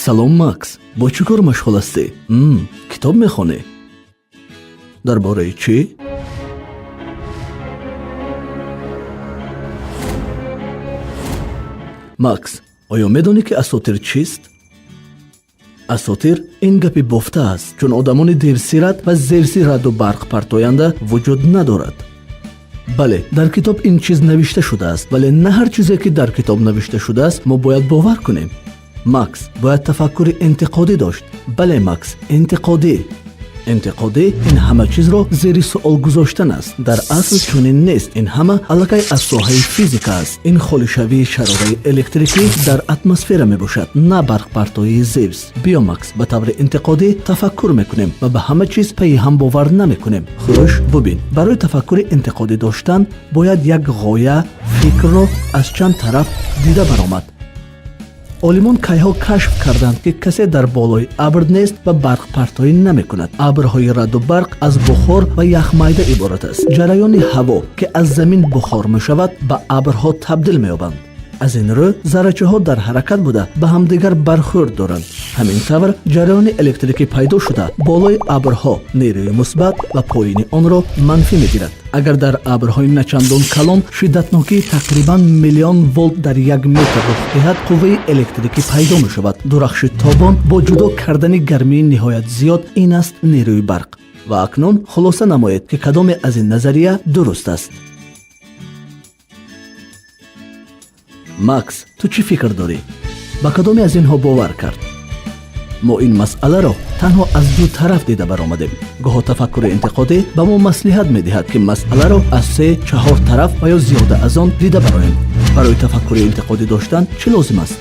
салом Макс, бо чӣ кор машғул ҳастӣ? Китоб мехонӣ? дар бораи чӣ? Макс, оё медонӣ ки асотир чист? асотир ин гапи бофта аст, чун одамони дерсират ва зерсираду барқпартоянда вуҷуд надорад. бале, дар китоб ин чиз навишта шудааст, вале на ҳар чизе ки дар китоб навишта шудааст мо бояд бовар кунем. Макс бояд тафаккури интиқодӣ дошт. бале Макс, интиқодӣ ин ҳама чизро зери суол гузоштан аст. дар асл чунин нест. ин ҳама аллакай аз соҳаи физика аст. ин холишавии шароаи электрикӣ дар атмосфера мебошад, на барқпартоии зевс. биё Макс, ба таври интиқодӣ тафаккур мекунем ва ба ҳама чиз пайи ҳам бовар намекунем. хуш, бубин, барои тафаккури интиқодӣ доштан бояд як ғоя, фикрро аз чанд тараф дида баромад. олимон кайҳо кашф карданд ки касе дар болои абр нест ва барқпартоӣ намекунад. абрҳои раъду барқ аз бухор ва яхмайда иборат аст. ҷараёни ҳаво ки аз замин бухор мешавад ба абрҳо табдил меёбанд. аз ин рӯ заррачаҳо дар ҳаракат буда ба ҳамдигар бархӯрд доранд. ҳамин тавр ҷараёни электрикӣ пайдо шуда болои абрҳо нерӯи мусбат ва поини онро манфӣ мегирад. агар дар абрҳои начандон калон шиддатнокии тақрибан миллион волт дар 1 метр рух диҳад, қувваи электрикӣ пайдо мешавад. дурахши тобон бо ҷудо кардани гармии ниҳоят зиёд, ин аст нерӯи барқ. ва акнун хулоса намоед ки кадоме аз ин назария дуруст аст. макс, ту чӣ фикр дорӣ? ба кадоме аз инҳо бовар кард? мо ин масъаларо танҳо аз ду тараф дида баромадем. гоҳо тафаккури интиқодӣ ба мо маслиҳат медиҳад ки масъаларо аз 3-4 тараф ва ё зиёда аз он дида бароем. барои тафаккури интиқодӣ доштан чӣ лозим аст?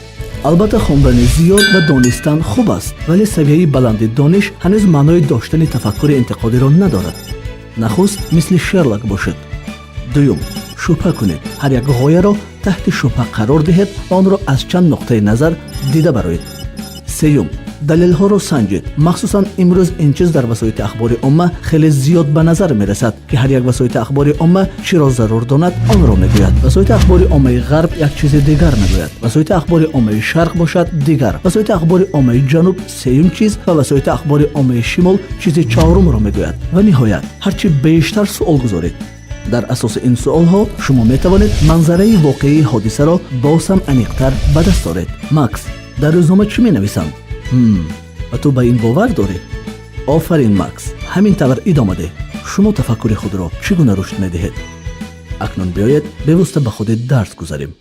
албатта хондани зиёд ва донистан хуб аст, вале савияи баланди дониш ҳанӯз маънои доштани тафаккури интиқодиро надорад. нахуст мисли Шерлок бошед. дуюм, шубҳа кунед. ҳар як ғояро таҳти шубҳа қарор диҳед ва онро аз чанд нуқтаи назар дида бароед. сеюм, далелҳоро санҷед. махсусан имрӯз ин чиз дар васоити ахбори умма хеле зиёд ба назар мерасад ки ҳар як васоити ахбори умма чиро зарур донад онро мегӯяд. васоити ахбори уммаи ғарб як чизи дигар мегӯяд. васоити ахбори уммаи шарқ бошад дигар. васоити ахбори уммаи ҷануб сеюм чиз ва васоити ахбори уммаи шимол чизи чорумро мегӯяд. ва ниҳоят ҳарчи бештар суол гузоред. дар асоси ин суолҳо шумо метавонед манзараи воқеии ҳодисаро боз ҳам аниқтар ба даст оред. макс, дар рӯзнома чӣ менависам? ва ту ба ин бовар дорӣ? офарин Макс, ҳамин тавр идома деҳ. шумо тафаккури худро чӣ гуна рушд медиҳед? акнун биёед бевосита ба худи дарс гузарем.